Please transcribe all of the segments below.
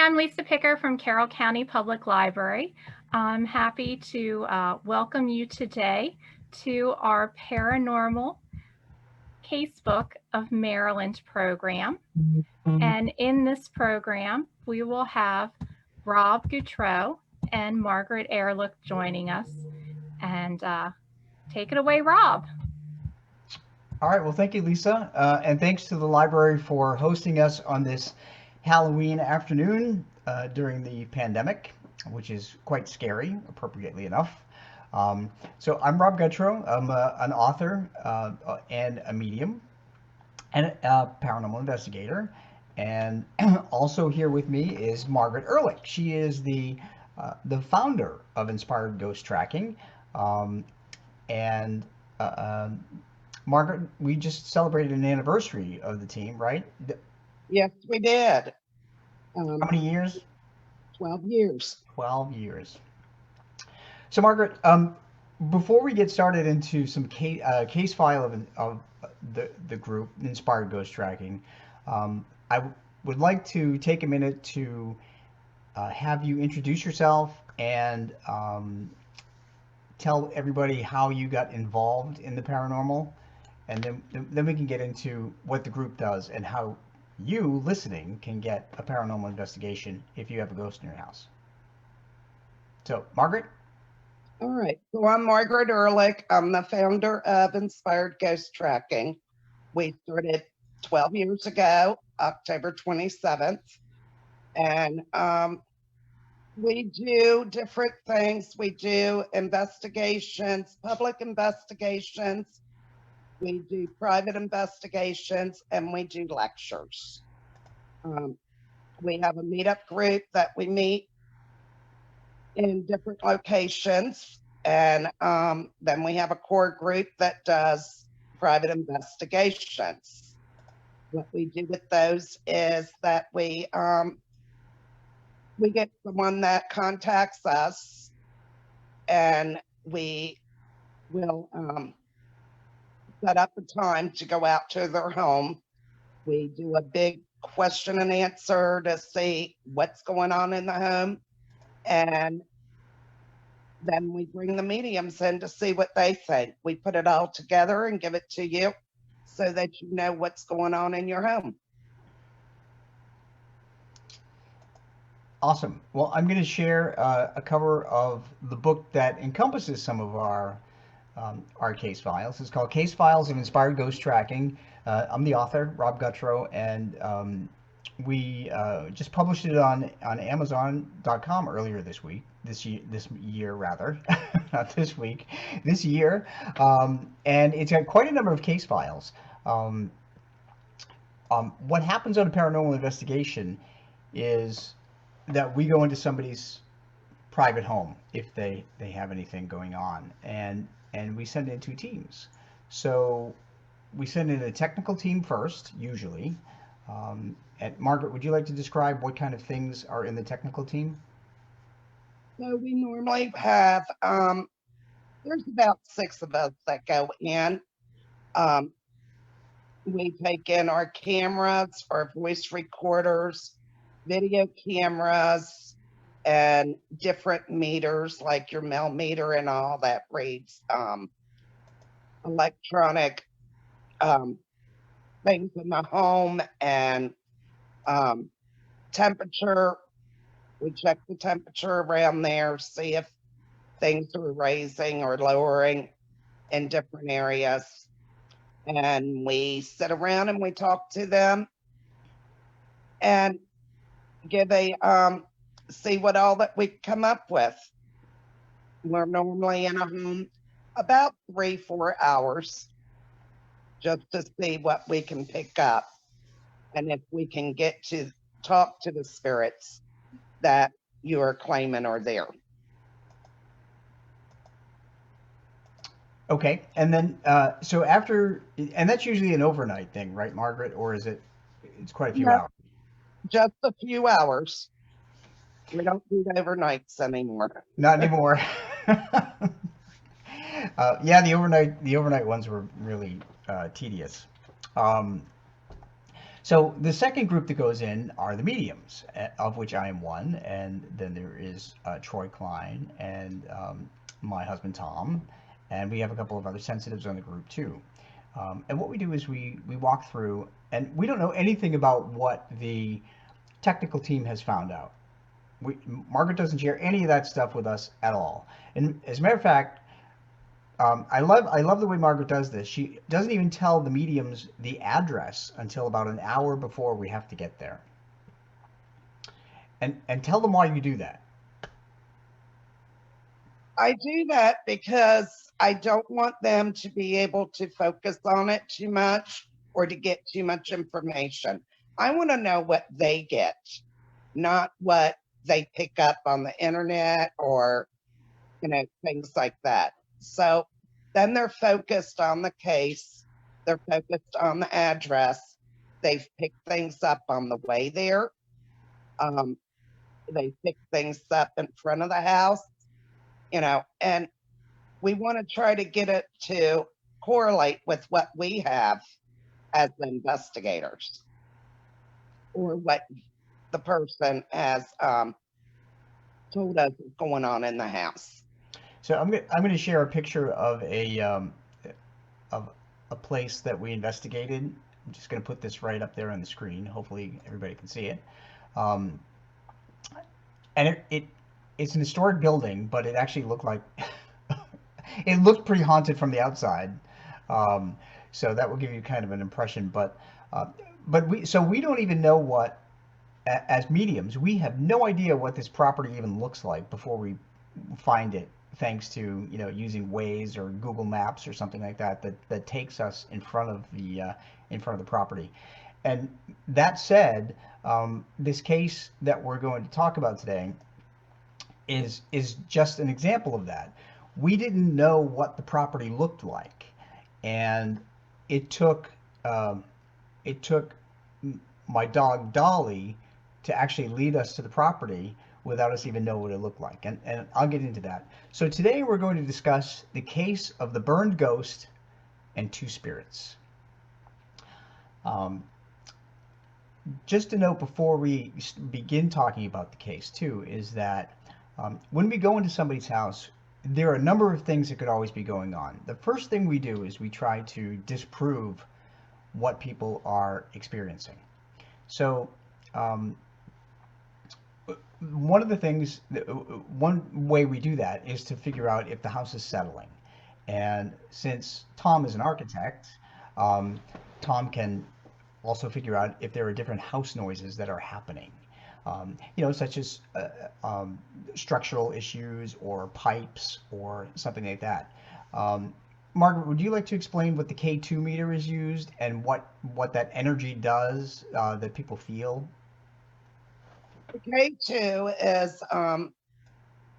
I'm Lisa Picker from Carroll County Public Library. I'm happy to welcome you today to our Paranormal Casebook of Maryland program. And in this program, we will have Rob Gutro and Margaret Ehrlich joining us. And take it away, Rob. All right. Well, thank you, Lisa. And thanks to the library for hosting us on this Halloween afternoon during the pandemic, which is quite scary, appropriately enough. So I'm Rob Gutro. I'm an author and a medium and a paranormal investigator. And also here with me is Margaret Ehrlich. She is the founder of Inspired Ghost Tracking. And Margaret, we just celebrated an anniversary of the team, right? Yes, we did. How many years? 12 years. 12 years. So, Margaret, before we get started into some case file of the group, Inspired Ghost Tracking, I would like to take a minute to have you introduce yourself and tell everybody how you got involved in the paranormal, and then we can get into what the group does and how you listening can get a paranormal investigation if you have a ghost in your house. So, Margaret? All right. So I'm Margaret Ehrlich. I'm the founder of Inspired Ghost Tracking. We started 12 years ago, October 27th. And we do different things. We do investigations, public investigations. We do private investigations, and we do lectures. We have a meetup group that we meet in different locations, and then we have a core group that does private investigations. What we do with those is that we get someone that contacts us, and we will set up a time to go out to their home. We do a big question and answer to see what's going on in the home. And then we bring the mediums in to see what they think. We put it all together and give it to you so that you know what's going on in your home. Awesome. Well, I'm going to share a cover of the book that encompasses some of our case files. It's called Case Files of Inspired Ghost Tracking. I'm the author, Rob Gutro, and we just published it on Amazon.com earlier this year, not this week, this year. And it's got quite a number of case files. What happens on a paranormal investigation is that we go into somebody's private home if they have anything going on, and we send in two teams. So we send in a technical team first, usually. And Margaret, would you like to describe what kind of things are in the technical team? So we normally have, there's about 6 of us that go in. We take in our cameras, our voice recorders, video cameras, and different meters like your mail meter and all that reads electronic things in the home, and temperature. We check the temperature around there, see if things are raising or lowering in different areas. And we sit around and we talk to them and give see what all that we come up with. We're normally in a home about 3-4 hours just to see what we can pick up, and if we can get to talk to the spirits that you are claiming are there. Okay, and then so after, and that's usually an overnight thing, right, Margaret? Or is it's quite a few hours? Just a few hours. We don't do overnights anymore. Not anymore. Yeah, the overnight ones were really tedious. So the second group that goes in are the mediums, of which I am one, and then there is Troy Klein and my husband Tom, and we have a couple of other sensitives on the group too. And what we do is we walk through, and we don't know anything about what the technical team has found out. Margaret doesn't share any of that stuff with us at all. And as a matter of fact, I love the way Margaret does this. She doesn't even tell the mediums the address until about an hour before we have to get there. And tell them why you do that. I do that because I don't want them to be able to focus on it too much or to get too much information. I want to know what they get, not what they pick up on the internet or, things like that. So then they're focused on the case, they're focused on the address. They've picked things up on the way there. They pick things up in front of the house, and we want to try to get it to correlate with what we have as investigators or what the person has told us is going on in the house. So I'm going to share a picture of a place that we investigated. I'm just going to put this right up there on the screen. Hopefully everybody can see it. And it's an historic building, but it actually looked like it looked pretty haunted from the outside. So that will give you kind of an impression. But we don't even know what, as mediums, we have no idea what this property even looks like before we find it, thanks to using Waze or Google Maps or something like that that takes us in front of the property. And that said, this case that we're going to talk about today is just an example of that. We didn't know what the property looked like, and it took my dog Dolly to actually lead us to the property without us even know what it looked like. And I'll get into that. So today we're going to discuss the case of the burned ghost and two spirits. Just to note before we begin talking about the case too, is that when we go into somebody's house, there are a number of things that could always be going on. The first thing we do is we try to disprove what people are experiencing. So one way we do that is to figure out if the house is settling. And since Tom is an architect, Tom can also figure out if there are different house noises that are happening, such as structural issues or pipes or something like that. Margaret, would you like to explain what the K2 meter is used and what that energy does that people feel? The K2 is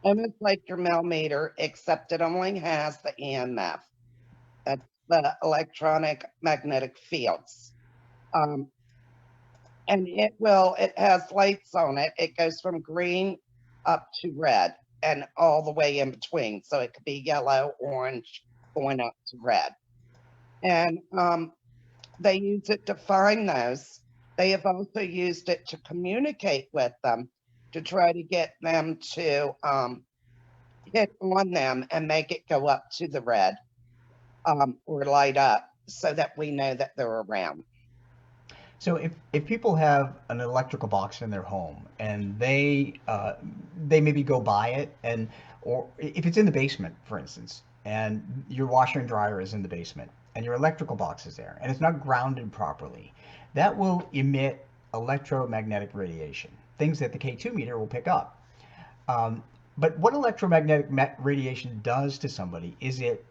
almost like your millimeter, except it only has the EMF. That's the electronic magnetic fields. And it has lights on it. It goes from green up to red and all the way in between. So it could be yellow, orange, going up to red. And they use it to find those. They have also used it to communicate with them, to try to get them to hit on them and make it go up to the red or light up so that we know that they're around. So if people have an electrical box in their home and they maybe go by it, or if it's in the basement, for instance, and your washer and dryer is in the basement and your electrical box is there and it's not grounded properly, that will emit electromagnetic radiation, things that the K2 meter will pick up. But what electromagnetic radiation does to somebody is it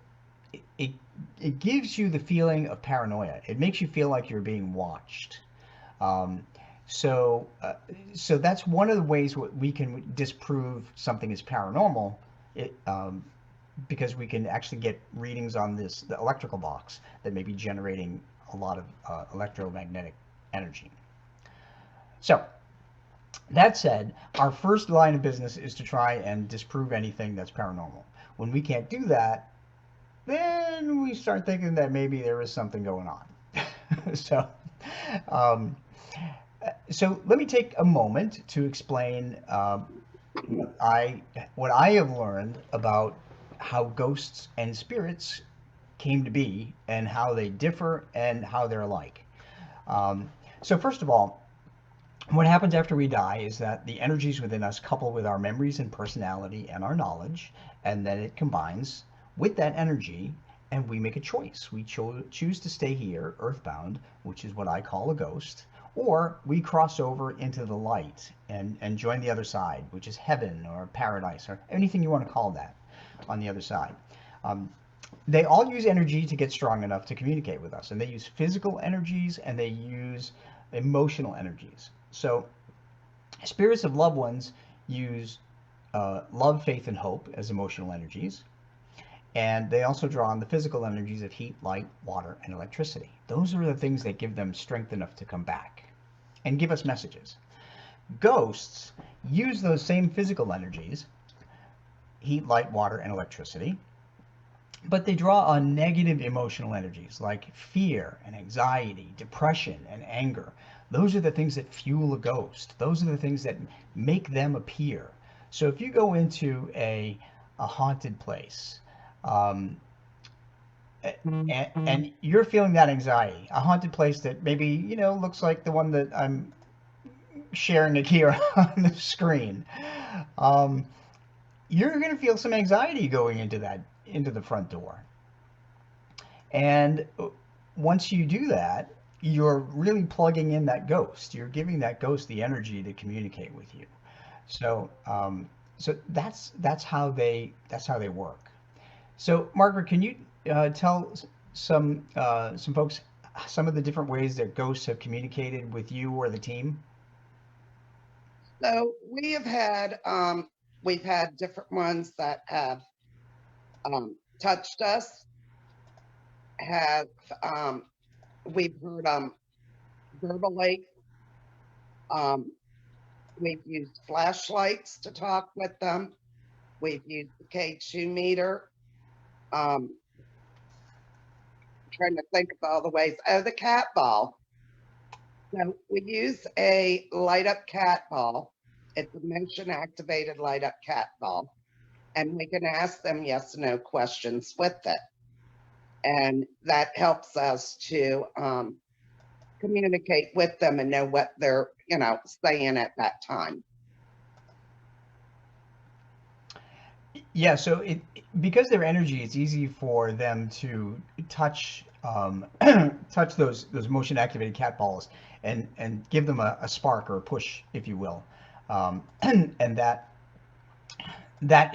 gives you the feeling of paranoia. It makes you feel like you're being watched. So that's one of the ways we can disprove something is paranormal, because we can actually get readings on the electrical box that may be generating a lot of electromagnetic energy. So that said, our first line of business is to try and disprove anything that's paranormal. When we can't do that, then we start thinking that maybe there is something going on. So So let me take a moment to explain what I have learned about how ghosts and spirits came to be and how they differ and how they're alike. So first of all, what happens after we die is that the energies within us couple with our memories and personality and our knowledge, and then it combines with that energy, and we make a choice. We choose to stay here, earthbound, which is what I call a ghost, or we cross over into the light and join the other side, which is heaven or paradise or anything you want to call that on the other side. Um, they all use energy to get strong enough to communicate with us, and they use physical energies and they use emotional energies. So spirits of loved ones use love, faith, and hope as emotional energies, and they also draw on the physical energies of heat, light, water, and electricity. Those are the things that give them strength enough to come back and give us messages. Ghosts use those same physical energies, heat, light, water, and electricity, but they draw on negative emotional energies like fear and anxiety, depression and anger. Those are the things that fuel a ghost. Those are the things that make them appear. So if you go into a haunted place, um, and you're feeling that anxiety, a haunted place that maybe, looks like the one that I'm sharing it here on the screen, um, you're going to feel some anxiety going into the front door. And once you do that, you're really plugging in that ghost. You're giving that ghost the energy to communicate with you. So, so that's how they work. So, Margaret, can you tell some folks some of the different ways that ghosts have communicated with you or the team? So we've had different ones that have touched us. Have we've heard verbally. Um, we've used flashlights to talk with them. We've used the K2 meter. Trying to think of all the ways. Oh, the cat ball. So we use a light up cat ball. It's a motion activated light up cat ball. And we can ask them yes or no questions with it. And that helps us to communicate with them and know what they're, saying at that time. Yeah, so because their energy, it's easy for them to touch touch those motion activated cat balls and give them a spark or a push, if you will, and that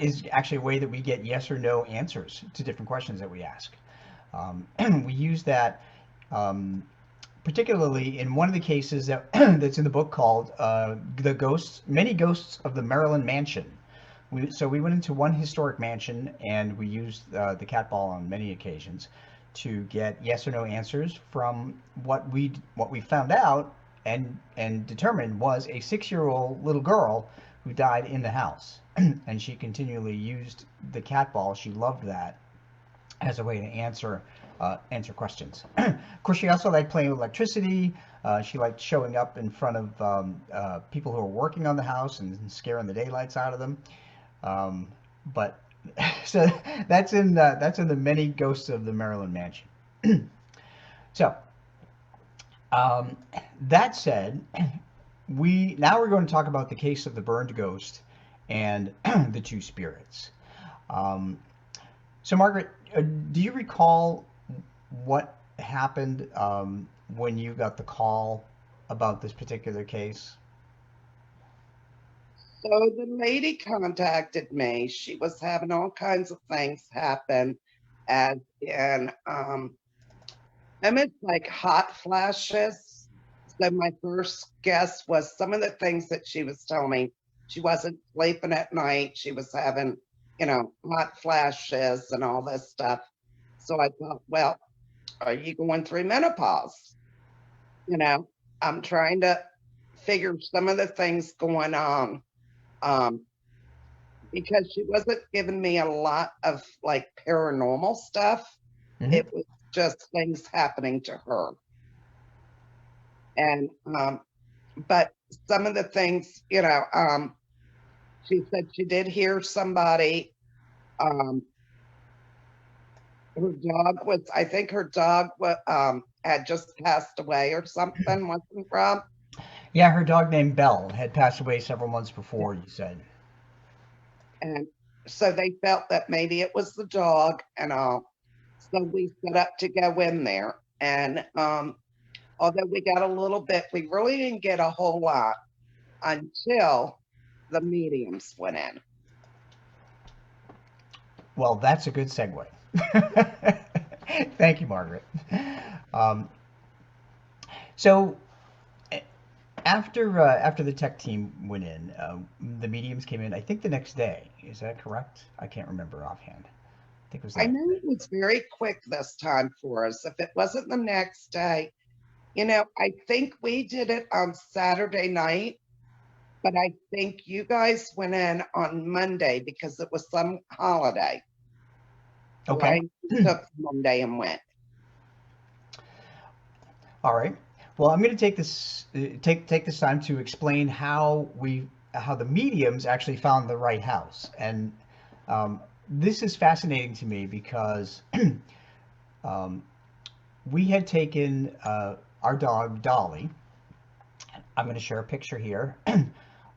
is actually a way that we get yes or no answers to different questions that we ask. We use that particularly in one of the cases that's in the book called Many Ghosts of the Maryland Mansion. So we went into one historic mansion and we used the cat ball on many occasions to get yes or no answers from what we found out and determined was a 6-year-old little girl who died in the house, and she continually used the cat ball. She loved that as a way to answer questions. Of course, she also liked playing with electricity. She liked showing up in front of people who were working on the house and scaring the daylights out of them. But so that's in the Many Ghosts of the Maryland Mansion. So that said, we're going to talk about the case of the burned ghost and the two spirits. So Margaret, do you recall what happened when you got the call about this particular case? So the lady contacted me. She was having all kinds of things happen, as in almost like hot flashes. So my first guess was some of the things that she was telling me. She wasn't sleeping at night. She was having, hot flashes and all this stuff. So I thought, well, are you going through menopause? I'm trying to figure some of the things going on. Because she wasn't giving me a lot of like paranormal stuff. Mm-hmm. It was just things happening to her. And but some of the things, she said she did hear somebody. I think her dog had just passed away or something, wasn't Rob? Yeah, her dog named Belle had passed away several months before, you said. And so they felt that maybe it was the dog and all. So we set up to go in there. And although we got a little bit, we really didn't get a whole lot until the mediums went in. Well, that's a good segue. Thank you, Margaret. So after the tech team went in, the mediums came in, I think the next day. Is that correct? I can't remember offhand. I think it was the I next know day. it was very quick this time for us. If it wasn't the next day, I think we did it on Saturday night, but I think you guys went in on Monday because it was some holiday. Okay. I took Monday and went. All right. Well, I'm going to take this time to explain how the mediums actually found the right house, and this is fascinating to me because we had taken our dog Dolly. I'm going to share a picture here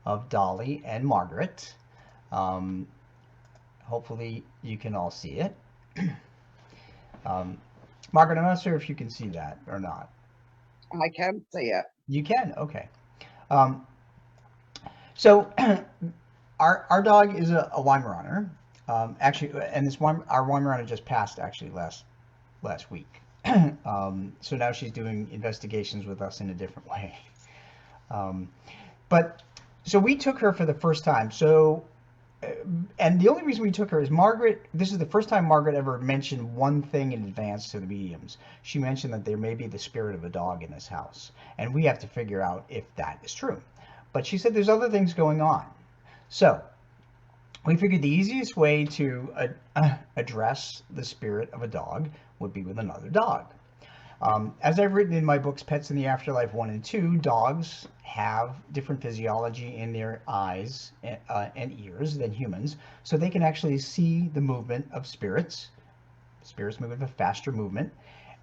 of Dolly and Margaret. Hopefully you can all see it. Margaret, I'm not sure if you can see that or not. I can see it. You can? Okay. So our dog is a Weimaraner. Actually, and our Weimaraner just passed actually last week. So now she's doing investigations with us in a different way. But so we took her for the first time. So, and the only reason we took her is this is the first time Margaret ever mentioned one thing in advance to the mediums. She mentioned that there may be the spirit of a dog in this house, and we have to figure out if that is true. But she said there's other things going on. So we figured the easiest way to address the spirit of a dog would be with another dog. As I've written in my books, Pets in the Afterlife 1 and 2, dogs have different physiology in their eyes and ears than humans, so they can actually see the movement of spirits. Spirits move at a faster movement,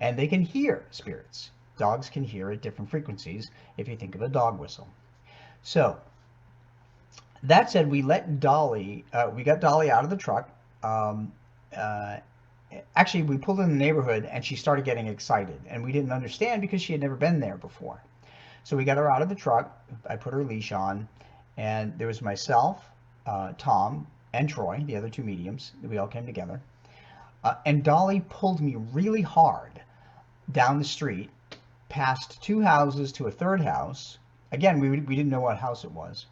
and they can hear spirits. Dogs can hear at different frequencies if you think of a dog whistle. So, that said, we got Dolly out of the truck. Actually, we pulled in the neighborhood and she started getting excited, and we didn't understand because she had never been there before. So we got her out of the truck. I put her leash on, and there was myself, Tom, and Troy, the other two mediums. We all came together. And Dolly pulled me really hard down the street, past two houses to a third house. Again, we didn't know what house it was.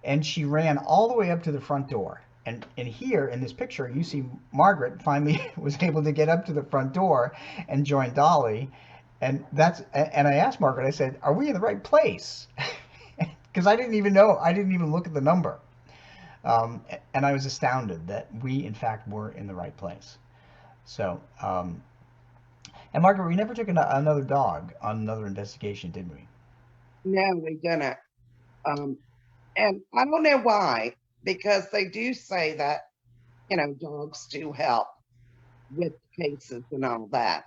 And she ran all the way up to the front door. And here in this picture, you see Margaret finally was able to get up to the front door and join Dolly. And I asked Margaret, I said, "Are we in the right place?" Because I didn't even know. I didn't even look at the number. And I was astounded that we, in fact, were in the right place. So, and Margaret, we never took another dog on another investigation, did we? No, we didn't. And I don't know why, because they do say that, dogs do help with cases and all that.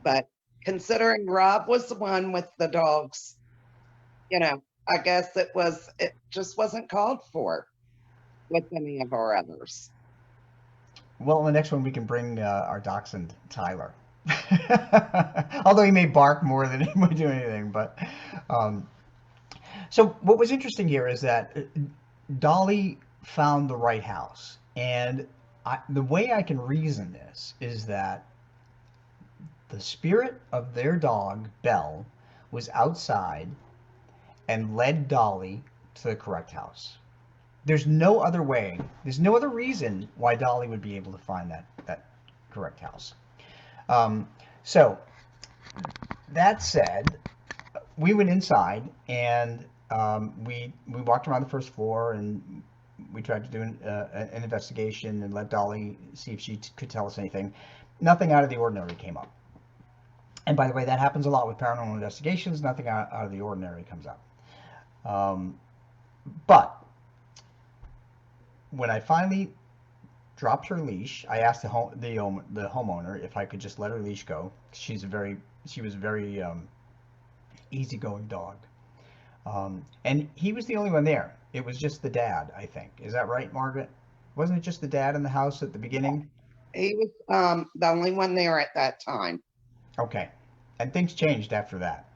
But considering Rob was the one with the dogs, I guess it just wasn't called for with any of our others. Well, the next one we can bring our dachshund, Tyler. Although he may bark more than he might do anything. But so what was interesting here is that Dolly found the right house. And the way I can reason this is that the spirit of their dog, Belle, was outside and led Dolly to the correct house. There's no other way. There's no other reason why Dolly would be able to find that correct house. So that said, we went inside and we walked around the first floor and we tried to do an investigation and let Dolly see if she could tell us anything. Nothing out of the ordinary came up. And by the way, that happens a lot with paranormal investigations. Nothing out of the ordinary comes up. Um, but when I finally dropped her leash, I asked the homeowner if I could just let her leash go. She was a very easygoing dog. And he was the only one there. It was just the dad, I think. Is that right, Margaret? Wasn't it just the dad in the house at the beginning? He was the only one there at that time. Okay. And things changed after that.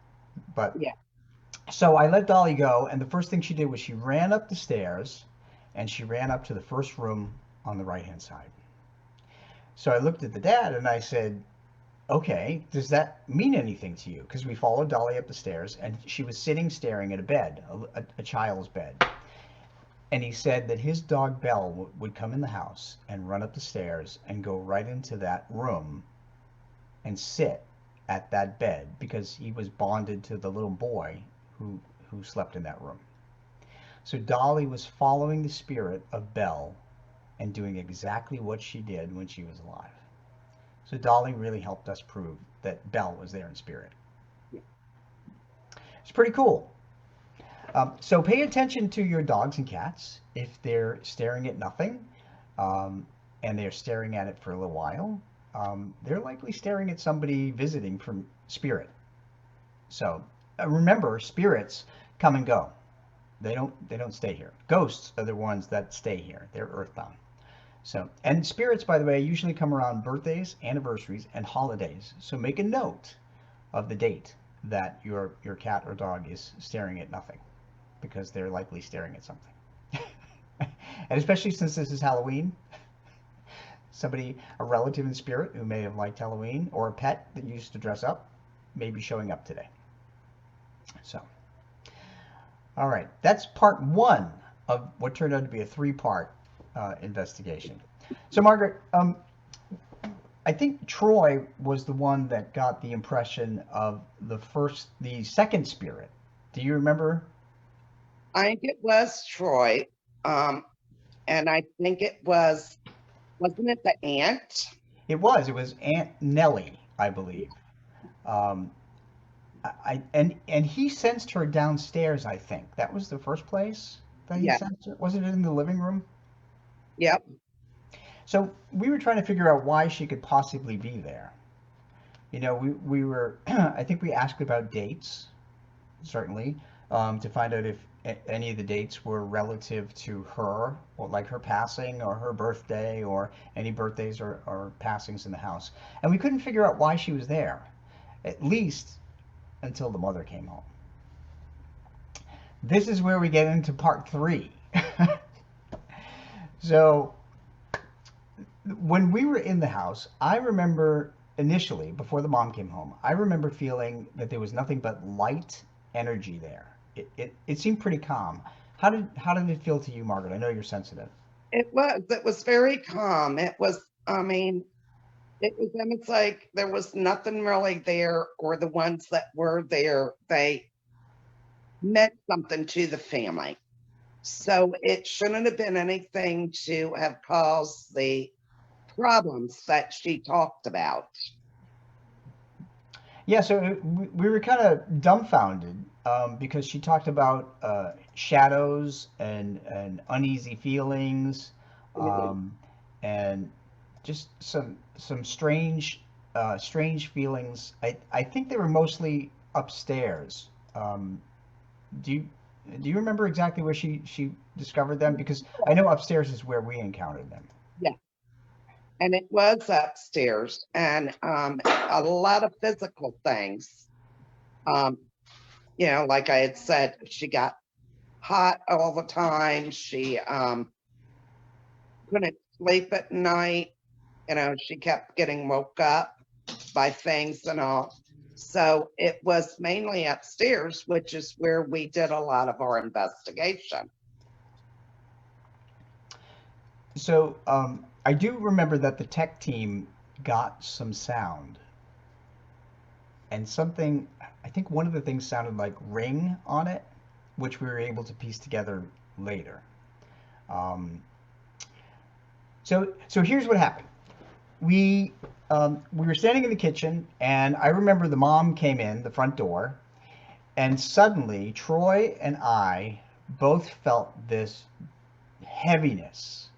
But Yeah. so I let Dolly go, and the first thing she did was she ran up the stairs and she ran up to the first room on the right-hand side. So I looked at the dad and I said, okay, does that mean anything to you? Because we followed Dolly up the stairs and she was sitting staring at a bed, a child's bed. And he said that his dog Belle would come in the house and run up the stairs and go right into that room and sit at that bed because he was bonded to the little boy who slept in that room. So Dolly was following the spirit of Belle and doing exactly what she did when she was alive. So Dolly really helped us prove that Belle was there in spirit. It's pretty cool. So pay attention to your dogs and cats if they're staring at nothing, and they're staring at it for a little while. They're likely staring at somebody visiting from spirit. So remember, spirits come and go. They don't stay here. Ghosts are the ones that stay here. They're earthbound. So, and spirits, by the way, usually come around birthdays, anniversaries, and holidays. So make a note of the date that your cat or dog is staring at nothing, because they're likely staring at something. And especially since this is Halloween, somebody, a relative in spirit who may have liked Halloween, or a pet that used to dress up, may be showing up today. So, all right, that's part one of what turned out to be a three-part investigation. So, Margaret, I think Troy was the one that got the impression of the second spirit. Do you remember? I think it was Troy. And I think it wasn't it the aunt? It was Aunt Nellie, I believe. Um, and he sensed her downstairs, I think. That was the first place that he Yeah. sensed her. Wasn't it in the living room? Yep. So we were trying to figure out why she could possibly be there. You know, we were, I think we asked about dates, certainly, to find out if any of the dates were relative to her, or like her passing or her birthday or any birthdays or passings in the house. And we couldn't figure out why she was there, at least until the mother came home. This is where we get into part three. So when we were in the house, I remember initially, before the mom came home, I remember feeling that there was nothing but light energy there. It seemed pretty calm. How did it feel to you, Margaret? I know you're sensitive. It was very calm. It was, I mean, it's like there was nothing really there, or the ones that were there, they meant something to the family. So it shouldn't have been anything to have caused the problems that she talked about. Yeah, so we were kind of dumbfounded because she talked about shadows and uneasy feelings, um, and just some strange feelings. I think they were mostly upstairs. Do you do you remember exactly where she discovered them? Because I know upstairs is where we encountered them. Yeah. And it was upstairs, and a lot of physical things. Um, like I had said, she got hot all the time. She couldn't sleep at night. She kept getting woke up by things and all. So it was mainly upstairs, which is where we did a lot of our investigation. So I do remember that the tech team got some sound and something. I think one of the things sounded like ring on it, which we were able to piece together later. Um, so here's what happened. We were standing in the kitchen, and I remember the mom came in the front door, And suddenly, Troy and I both felt this heaviness,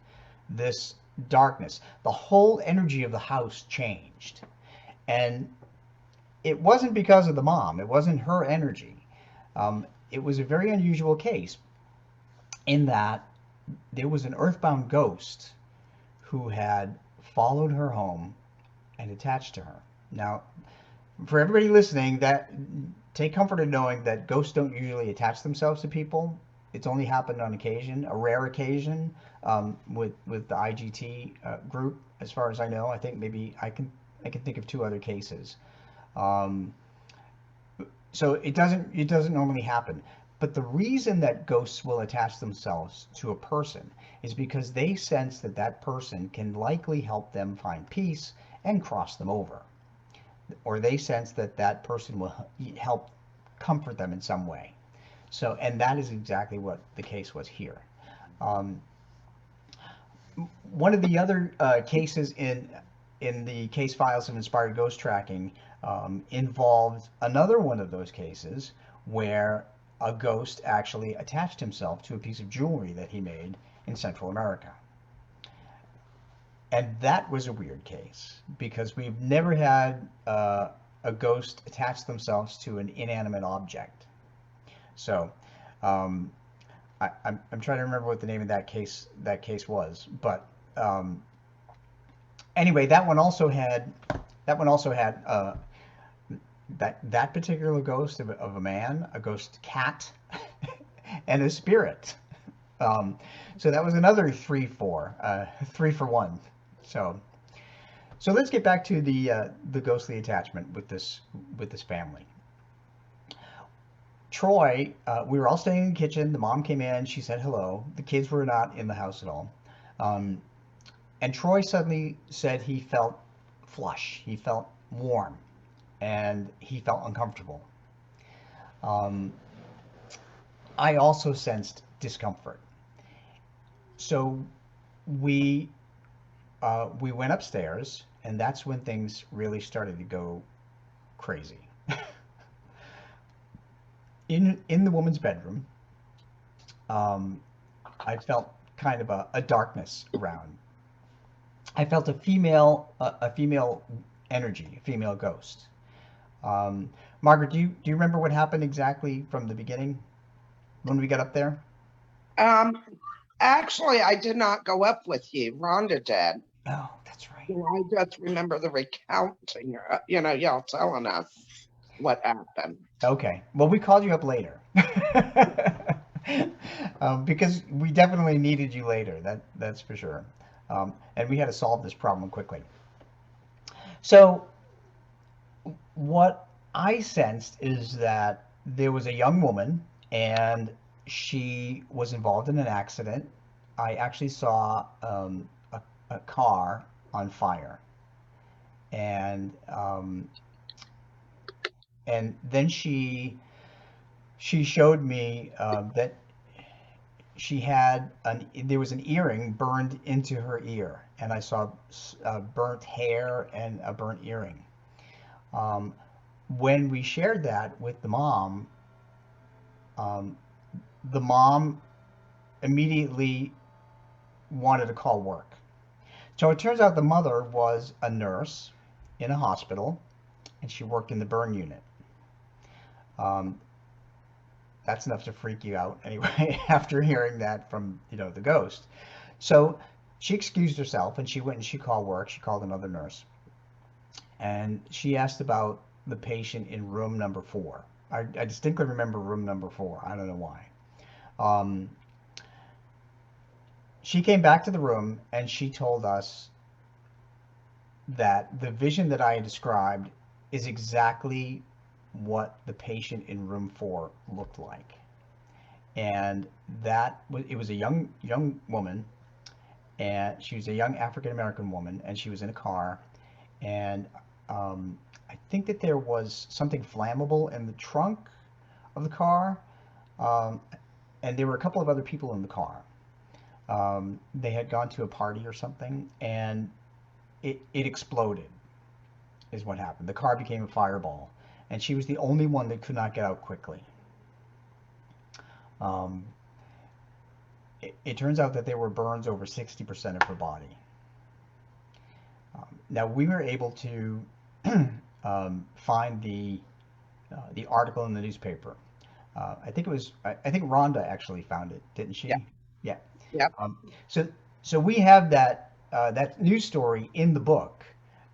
this darkness. The whole energy of the house changed. And it wasn't because of the mom, it wasn't her energy. It was a very unusual case in that there was an earthbound ghost who had followed her home and attached to her. Now, for everybody listening, that take comfort in knowing that ghosts don't usually attach themselves to people. It's only happened on occasion, a rare occasion, with the IGT group, as far as I know. I think maybe I can think of two other cases. Um, so it doesn't normally happen. But the reason that ghosts will attach themselves to a person is because they sense that that person can likely help them find peace and cross them over, or they sense that that person will help comfort them in some way. So, and that is exactly what the case was here. Um, One of the other cases in the case files of inspired ghost tracking involved another one of those cases where a ghost actually attached himself to a piece of jewelry that he made in Central America. And that was a weird case because we've never had a ghost attach themselves to an inanimate object. So I'm trying to remember what the name of that case was, but anyway, that one also had that particular ghost of a man, a ghost cat, and a spirit. So that was another 3 for 1. So let's get back to the ghostly attachment with this family. Troy, we were all staying in the kitchen. The mom came in. She said hello. The kids were not in the house at all. And Troy suddenly said he felt flush. He felt warm. And he felt uncomfortable. I also sensed discomfort. So we went upstairs, and that's when things really started to go crazy. In the woman's bedroom, I felt kind of a darkness around. I felt a female energy, a female ghost. Margaret, do you remember what happened exactly from the beginning when we got up there? Actually, I did not go up with you. Rhonda did. Oh, that's right. So I just remember the recounting, y'all telling us what happened. Okay. Well, we called you up later. Because we definitely needed you later. That's for sure. And we had to solve this problem quickly. So what I sensed is that there was a young woman and she was involved in an accident. I actually saw a car on fire, and then she showed me that there was an earring burned into her ear, and I saw burnt hair and a burnt earring. When we shared that with the mom immediately wanted to call work. So it turns out the mother was a nurse in a hospital, and she worked in the burn unit. That's enough to freak you out anyway after hearing that from the ghost. So she excused herself and she went and she called work. She called another nurse, and she asked about the patient in room number 4. I distinctly remember room number 4. I don't know why. She came back to the room and she told us that the vision that I had described is exactly what the patient in room 4 looked like. And it was a young woman, and she was a young African American woman, and she was in a car, and I think that there was something flammable in the trunk of the car, and there were a couple of other people in the car. They had gone to a party or something, and it exploded, is what happened. The car became a fireball, and she was the only one that could not get out quickly. Um, it turns out that there were burns over 60% of her body. Now we were able to find the article in the newspaper. I think it was I think Rhonda actually found it, didn't she? Yeah. Yeah. Yep. So we have that news story in the book.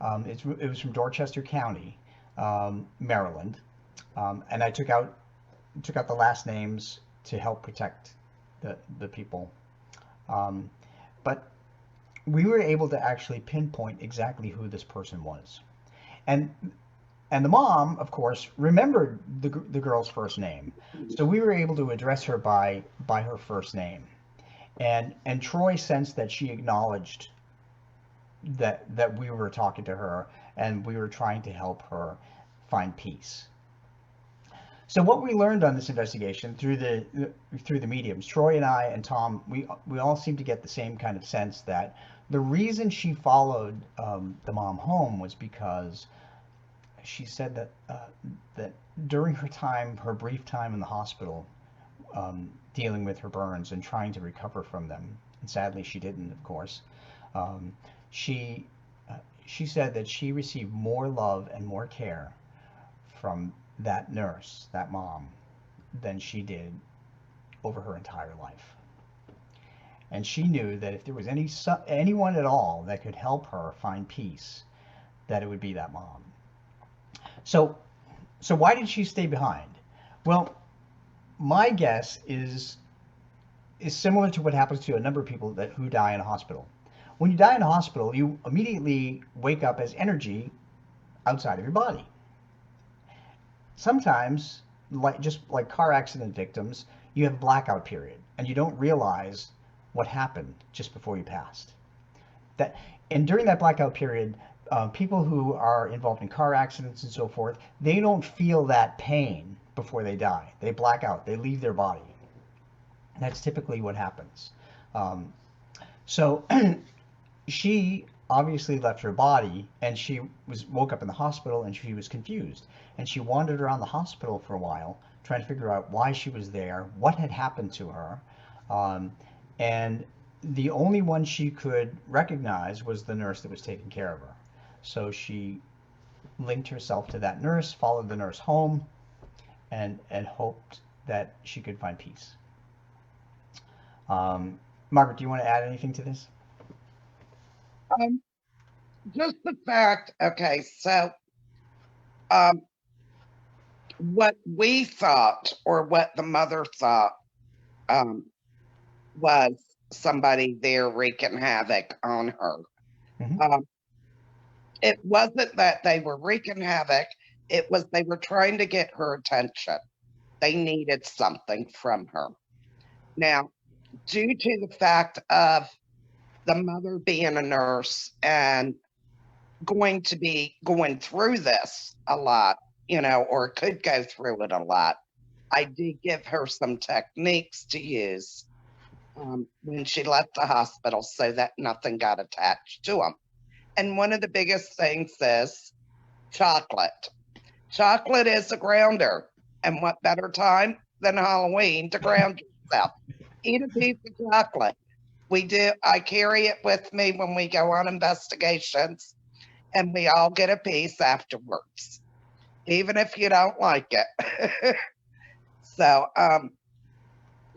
It was from Dorchester County, Maryland, and I took out the last names to help protect the people. But we were able to actually pinpoint exactly who this person was, and the mom, of course, remembered the girl's first name, so we were able to address her by her first name, and Troy sensed that she acknowledged that we were talking to her and we were trying to help her find peace. So what we learned on this investigation through the mediums, Troy and I and Tom, we all seem to get the same kind of sense that the reason she followed the mom home was because she said that during her brief time in the hospital, dealing with her burns and trying to recover from them, and sadly she didn't, of course, she said that she received more love and more care from that nurse, that mom, than she did over her entire life. And she knew that if there was anyone at all that could help her find peace, that it would be that mom. So why did she stay behind? Well, my guess is similar to what happens to a number of people who die in a hospital. When you die in a hospital, you immediately wake up as energy outside of your body. Sometimes, just like car accident victims, you have a blackout period and you don't realize what happened just before you passed. And during that blackout period, people who are involved in car accidents and so forth, they don't feel that pain before they die. They black out. They leave their body. That's typically what happens. So she obviously left her body, and she woke up in the hospital, and she was confused. And she wandered around the hospital for a while, trying to figure out why she was there, what had happened to her. And the only one she could recognize was the nurse that was taking care of her. So she linked herself to that nurse, followed the nurse home, and hoped that she could find peace. Margaret, do you want to add anything to this? Just the fact, okay, so what we thought, or what the mother thought, was somebody there wreaking havoc on her. Mm-hmm. It wasn't that they were wreaking havoc, it was they were trying to get her attention. They needed something from her. Now, due to the fact of the mother being a nurse and going to be going through this a lot, or could go through it a lot, I did give her some techniques to use when she left the hospital so that nothing got attached to them. And one of the biggest things is chocolate. Chocolate is a grounder. And what better time than Halloween to ground yourself? Eat a piece of chocolate. I carry it with me when we go on investigations, and we all get a piece afterwards, even if you don't like it. So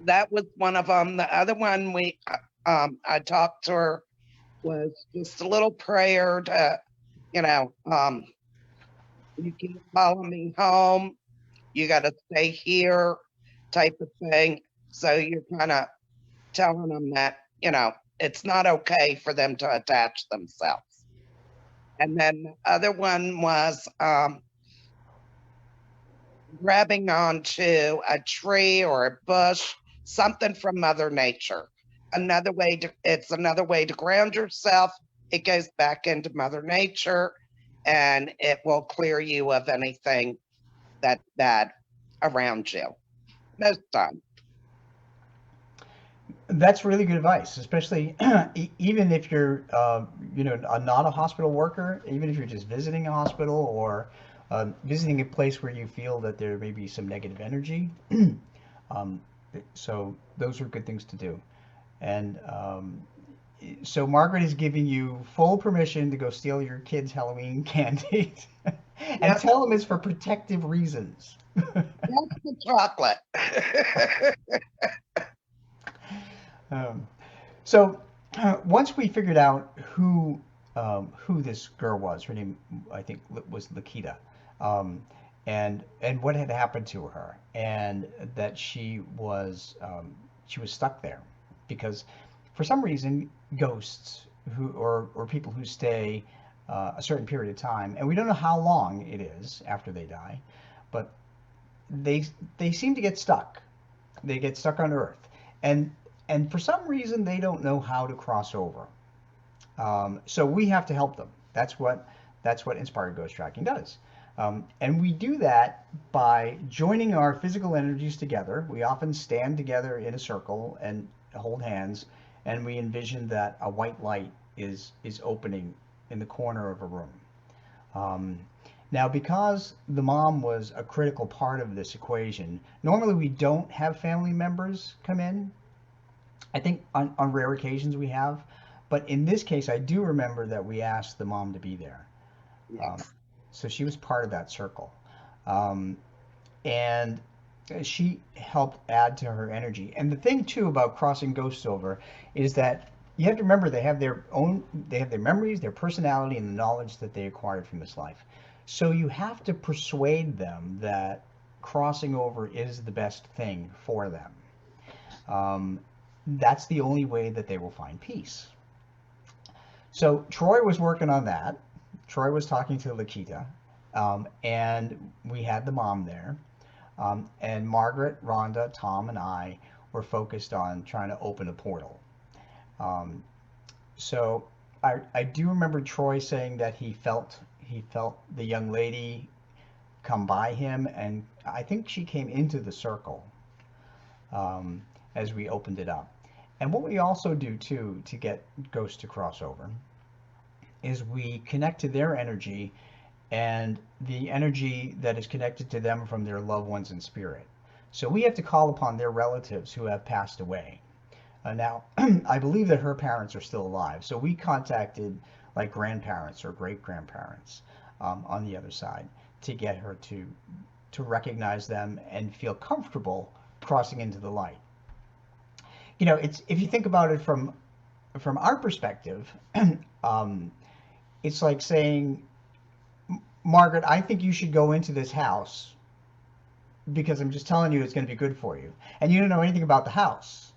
that was one of them. The other one I talked to her was just a little prayer to, you can't follow me home. You got to stay here type of thing. So you're kind of telling them that, it's not okay for them to attach themselves. And then the other one was grabbing onto a tree or a bush, something from Mother Nature. It's another way to ground yourself. It goes back into Mother Nature, and it will clear you of anything that's bad around you. Most time. That's really good advice, especially even if you're, not a hospital worker, even if you're just visiting a hospital, visiting a place where you feel that there may be some negative energy. um, so those are good things to do. And so Margaret is giving you full permission to go steal your kids' Halloween candy and Yep, tell them it's for protective reasons. that's the chocolate. Um, so once we figured out who this girl was, her name I think was Lakita, um, and what had happened to her, and that she was stuck there because for some reason ghosts who or people who stay a certain period of time, and we don't know how long it is after they die, but they they seem to get stuck. They get stuck on Earth, and and for some reason they don't know how to cross over. So we have to help them. That's what inspired ghost tracking does. And we do that by joining our physical energies together. We often stand together in a circle and hold hands, and we envision that a white light is opening in the corner of a room. Um, Now, because the mom was a critical part of this equation, normally we don't have family members come in. I think on rare occasions we have, but in this case, I do remember that we asked the mom to be there. Um, Yes. so she was part of that circle. Um, and she helped add to her energy. And the thing too about crossing ghosts over is that you have to remember they have their memories, their personality, and the knowledge that they acquired from this life. So you have to persuade them that crossing over is the best thing for them. Um, that's the only way that they will find peace. So Troy was working on that. Troy was talking to Lakita, and we had the mom there. And Margaret, Rhonda, Tom, and I were focused on trying to open a portal. Um, so I do remember Troy saying that he felt the young lady come by him, and I think she came into the circle um, as we opened it up. And what we also do too to get ghosts to cross over is we connect to their energy and the energy that is connected to them from their loved ones in spirit. So we have to call upon their relatives who have passed away. Now, I believe that her parents are still alive, so we contacted like grandparents or great grandparents on the other side to get her to recognize them and feel comfortable crossing into the light. It's if you think about it from our perspective, um, it's like saying, Margaret, I think you should go into this house because I'm just telling you it's going to be good for you. And you don't know anything about the house.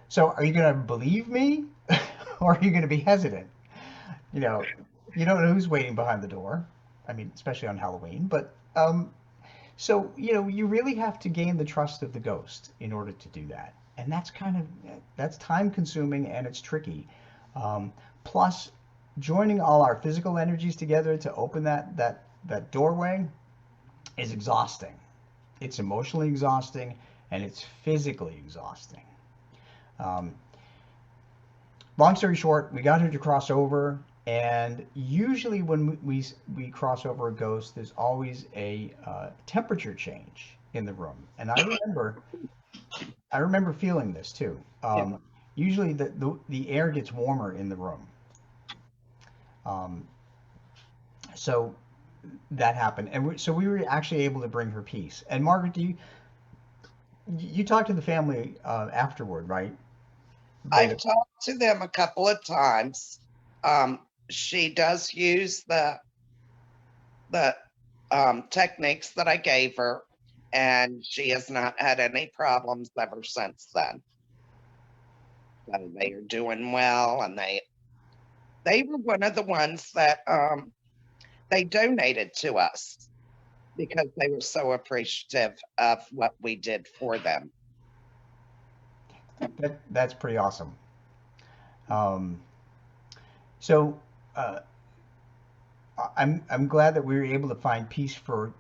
So are you going to believe me or are you going to be hesitant? You know, you don't know who's waiting behind the door. I mean, especially on Halloween. But so, you really have to gain the trust of the ghost in order to do that. And that's time consuming and it's tricky. Plus, joining all our physical energies together to open that doorway is exhausting. It's emotionally exhausting and it's physically exhausting. Um, Long story short, we got her to cross over, and usually when we cross over a ghost, there's always a temperature change in the room, and I remember feeling this too. Yeah. Usually the air gets warmer in the room, um, so that happened, and so we were actually able to bring her peace. And Margaret, you talked to the family afterward, right? I've talked to them a couple of times. She does use the techniques that I gave her, and she has not had any problems ever since then. So they are doing well, and they were one of the ones that they donated to us because they were so appreciative of what we did for them. That's pretty awesome. Um, so uh, I'm glad that we were able to find peace for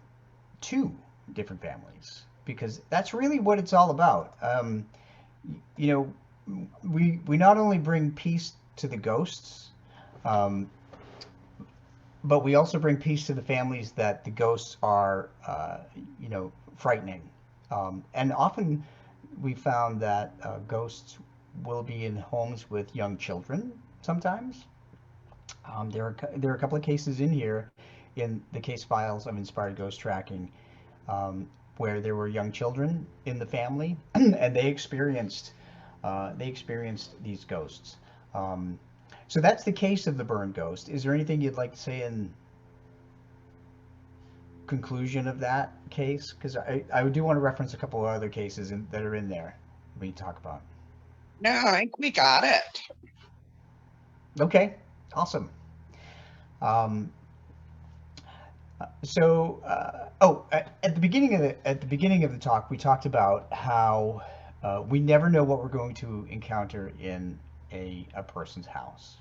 two different families because that's really what it's all about. You we not only bring peace to the ghosts, um, but we also bring peace to the families that the ghosts are, frightening. And often we found that ghosts will be in homes with young children sometimes. There are a couple of cases in here in the case files of Inspired Ghost Tracking, where there were young children in the family and they experienced these ghosts. Um, so that's the case of the burn ghost. Is there anything you'd like to say in conclusion of that case? Because I do want to reference a couple of other cases that are in there we talk about. No, I think we got it. Okay, awesome. Um, at the beginning of the talk, we talked about how we never know what we're going to encounter in a person's house.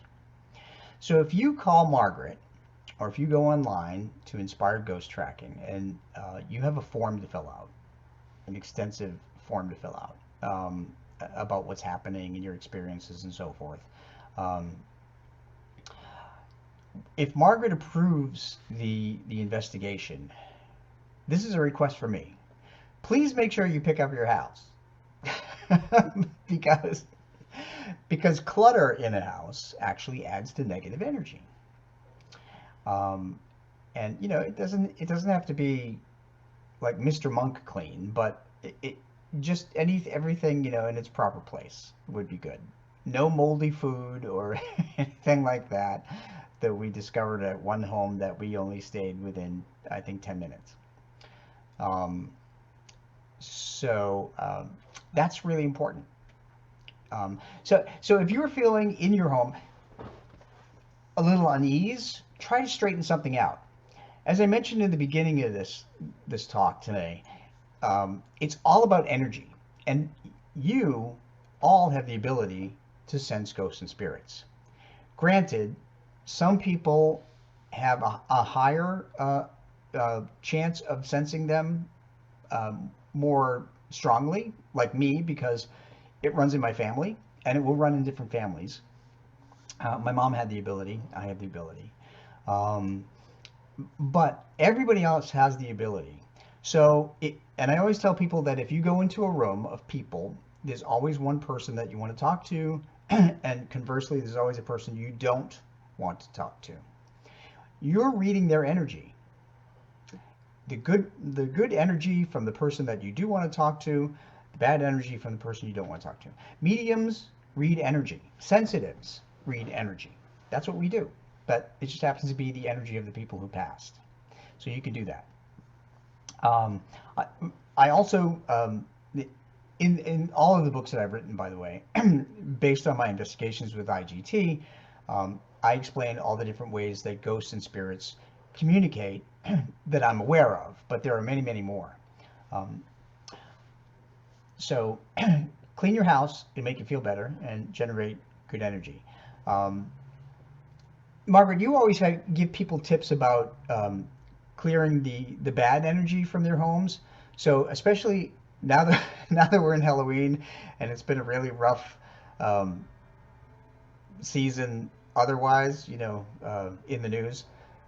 So if you call Margaret, or if you go online to Inspired Ghost Tracking, and you have a form to fill out, an extensive form to fill out about what's happening and your experiences and so forth. Um, if Margaret approves the investigation, this is a request for me. Please make sure you pick up your house. because because clutter in a house actually adds to negative energy. Um, and it doesn't have to be like Mr. Monk clean, but it just everything in its proper place would be good. No moldy food or anything like that we discovered at one home that we only stayed within, I think, 10 minutes. Um, so that's really important. So if you're feeling in your home a little unease, try to straighten something out. As I mentioned in the beginning of this talk today, it's all about energy, and you all have the ability to sense ghosts and spirits. Granted, some people have a higher chance of sensing them more strongly, like me, because it runs in my family, and it will run in different families. My mom had the ability. I have the ability. Um, but everybody else has the ability. And I always tell people that if you go into a room of people, there's always one person that you want to talk to, and conversely, there's always a person you don't want to talk to. You're reading their energy. The good energy from the person that you do want to talk to, the bad energy from the person you don't want to talk to. Mediums read energy. Sensitives read energy. That's what we do. But it just happens to be the energy of the people who passed. So you can do that. Um, I also, in all of the books that I've written, by the way, based on my investigations with IGT, I explain all the different ways that ghosts and spirits communicate that I'm aware of, but there are many, many more. Um, so clean your house and make it feel better and generate good energy. Margaret, you always give people tips about clearing the bad energy from their homes. So especially now that now that we're in Halloween and it's been a really rough um, season otherwise, in the news,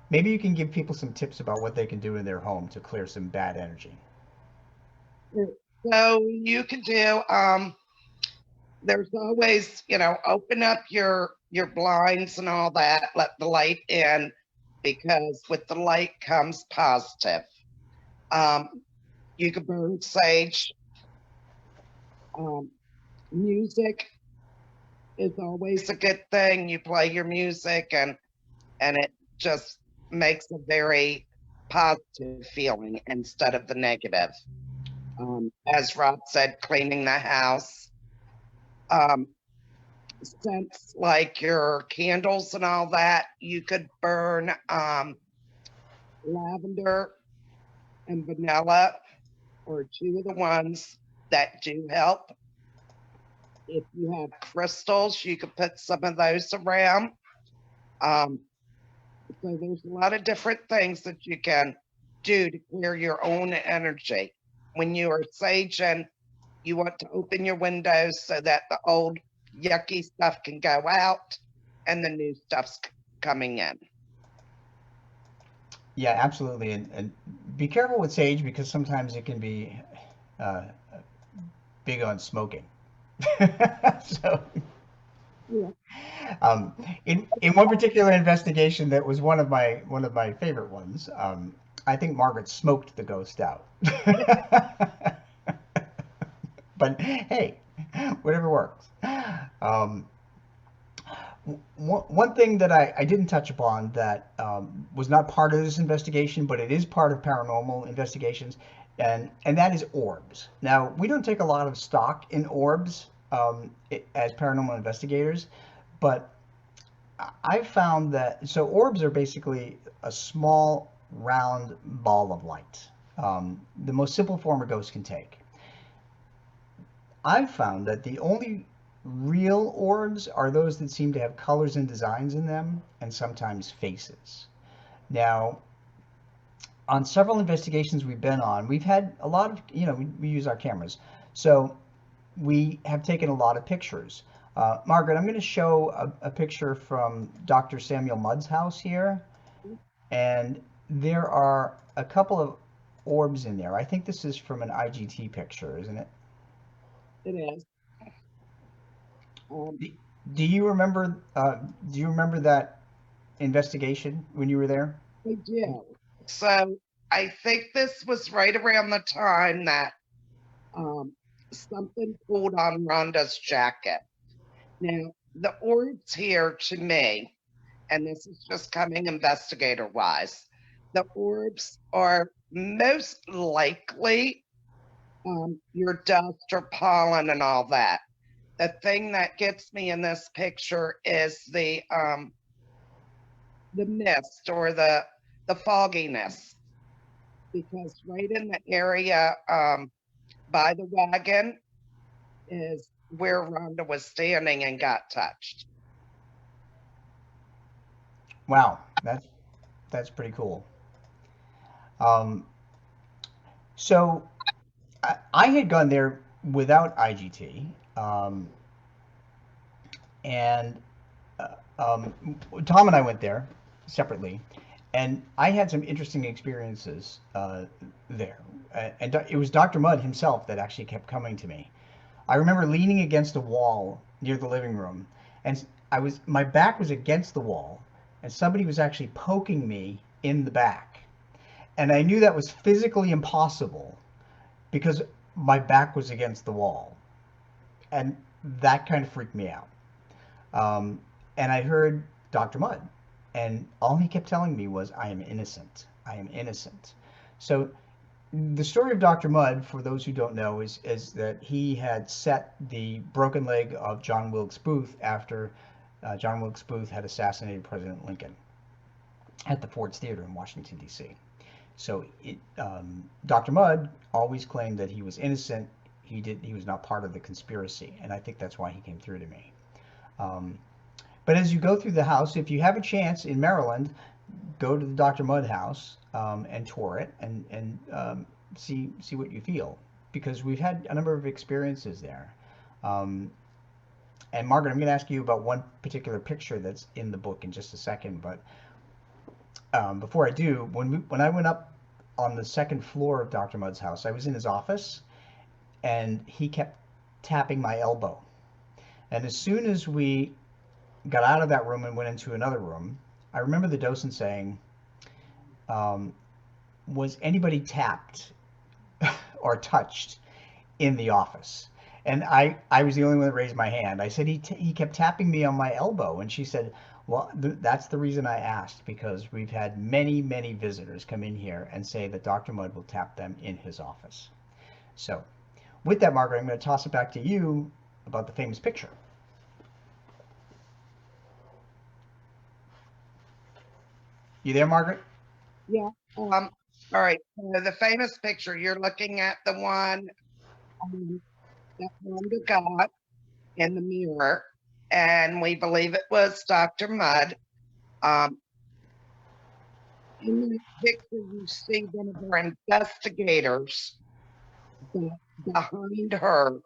maybe you can give people some tips about what they can do in their home to clear some bad energy. So you can do, there's always, open up your blinds and all that, let the light in, because with the light comes positive. You can burn sage. Music is always a good thing. You play your music and it just makes a very positive feeling instead of the negative. As Rob said, cleaning the house. Scents like your candles and all that, you could burn lavender and vanilla are two of the ones that do help. If you have crystals, you could put some of those around. So there's a lot of different things that you can do to clear your own energy. When you are saging, you want to open your windows so that the old yucky stuff can go out and the new stuff's coming in. Yeah, absolutely. And be careful with sage because sometimes it can be uh, big on smoking. So, Yeah. um, in one particular investigation that was one of my favorite ones, I think Margaret smoked the ghost out. But hey, whatever works. Um, one thing that I didn't touch upon that was not part of this investigation, but it is part of paranormal investigations, and that is orbs. Now, we don't take a lot of stock in orbs as paranormal investigators, but I've found that so orbs are basically a small round ball of light, the most simple form a ghost can take. I've found that the only real orbs are those that seem to have colors and designs in them, and sometimes faces. Now, on several investigations we've been on, we've had a lot of, we use our cameras. So we have taken a lot of pictures. Margaret, I'm going to show a picture from Dr. Samuel Mudd's house here, and there are a couple of orbs in there. I think this is from an IGT picture, isn't it? It is. Do, do you remember? Do you remember that investigation when you were there? I do. So I think this was right around the time that um, something pulled on Rhonda's jacket. Now, the orbs here to me, and this is just coming investigator wise, the orbs are most likely your dust or pollen and all that. The thing that gets me in this picture is the mist or the fogginess, because right in the area by the wagon is where Rhonda was standing and got touched. Wow, that's pretty cool. Um, so I had gone there without IGT, and Tom and I went there separately, and I had some interesting experiences there. And it was Dr. Mudd himself that actually kept coming to me. I remember leaning against a wall near the living room, and my back was against the wall, and somebody was actually poking me in the back. And I knew that was physically impossible because my back was against the wall, and that kind of freaked me out. Um, and I heard Dr. Mudd, and all he kept telling me was, "I am innocent. I am innocent." So the story of Dr. Mudd, for those who don't know, is that he had set the broken leg of John Wilkes Booth after John Wilkes Booth had assassinated President Lincoln at the Ford's Theater in Washington, D.C. So Dr. Mudd always claimed that he was innocent. He was not part of the conspiracy, and I think that's why he came through to me. Um, but as you go through the house, if you have a chance in Maryland, go to the Dr. Mudd house and tour it and see what you feel, because we've had a number of experiences there. Um, and Margaret, I'm going to ask you about one particular picture that's in the book in just a second. But before I do, when I went up on the second floor of Dr. Mudd's house, I was in his office, and he kept tapping my elbow. And as soon as we got out of that room and went into another room, I remember the docent saying, um, "Was anybody tapped or touched in the office?" And I was the only one that raised my hand. I said, he kept tapping me on my elbow. And she said, "Well, that's the reason I asked, because we've had many, many visitors come in here and say that Dr. Mudd will tap them in his office." So with that, Margaret, I'm going to toss it back to you about the famous picture. You there, Margaret? Yeah. All right. So the famous picture, you're looking at the one that Rhonda got in the mirror, and we believe it was Dr. Mudd. Um, in that picture, you see one of our investigators. Behind her,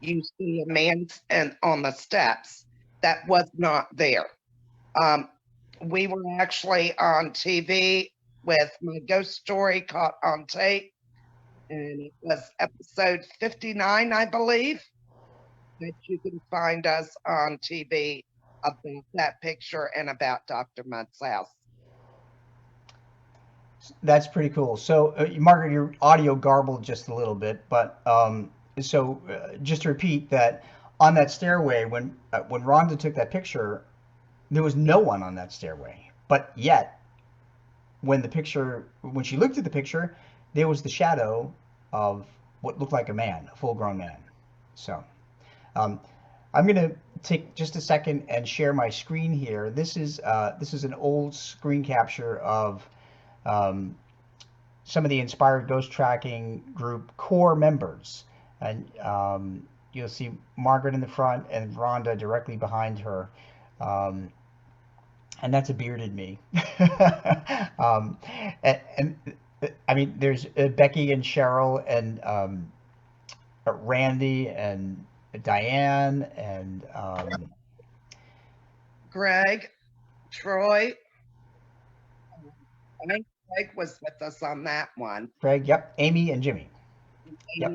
you see a man on the steps that was not there. Um, we were actually on TV with my ghost story caught on tape. And it was episode 59, I believe, that you can find us on TV about that picture and about Dr. Mudd's house. That's pretty cool. So, Margaret, your audio garbled just a little bit, but just to repeat that on that stairway, when Rhonda took that picture, there was no one on that stairway. But yet, when she looked at the picture, there was the shadow of what looked like a man, a full-grown man. So, I'm going to take just a second and share my screen here. This is an old screen capture of some of the Inspired Ghost Tracking group core members, and you'll see Margaret in the front and Rhonda directly behind her, and that's a bearded me. And I mean, there's Becky and Cheryl and Randy and Diane and Greg, Troy. I think Greg was with us on that one. Greg, yep, Amy and Jimmy. Yep.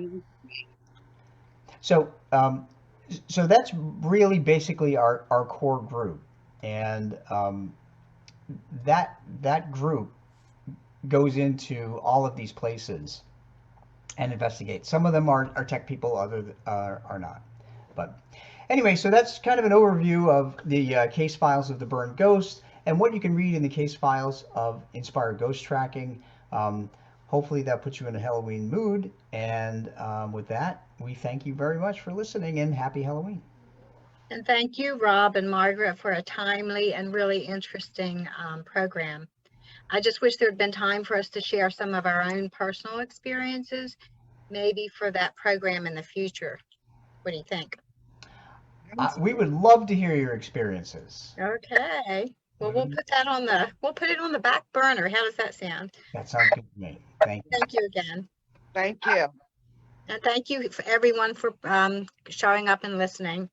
So that's really basically our core group, and that group goes into all of these places and investigate. Some of them are tech people, others are not. But anyway, so that's kind of an overview of the case files of the Burned Ghost and what you can read in the case files of Inspired Ghost Tracking. Hopefully that puts you in a Halloween mood. And with that, we thank you very much for listening, and happy Halloween. And thank you, Rob and Margaret, for a timely and really interesting program. I just wish there had been time for us to share some of our own personal experiences, maybe for that program in the future. What do you think? We would love to hear your experiences. Okay. Well, we'll put it on the back burner. How does that sound? That sounds good to me. Thank you. Thank you again. Thank you. And thank you for everyone for showing up and listening.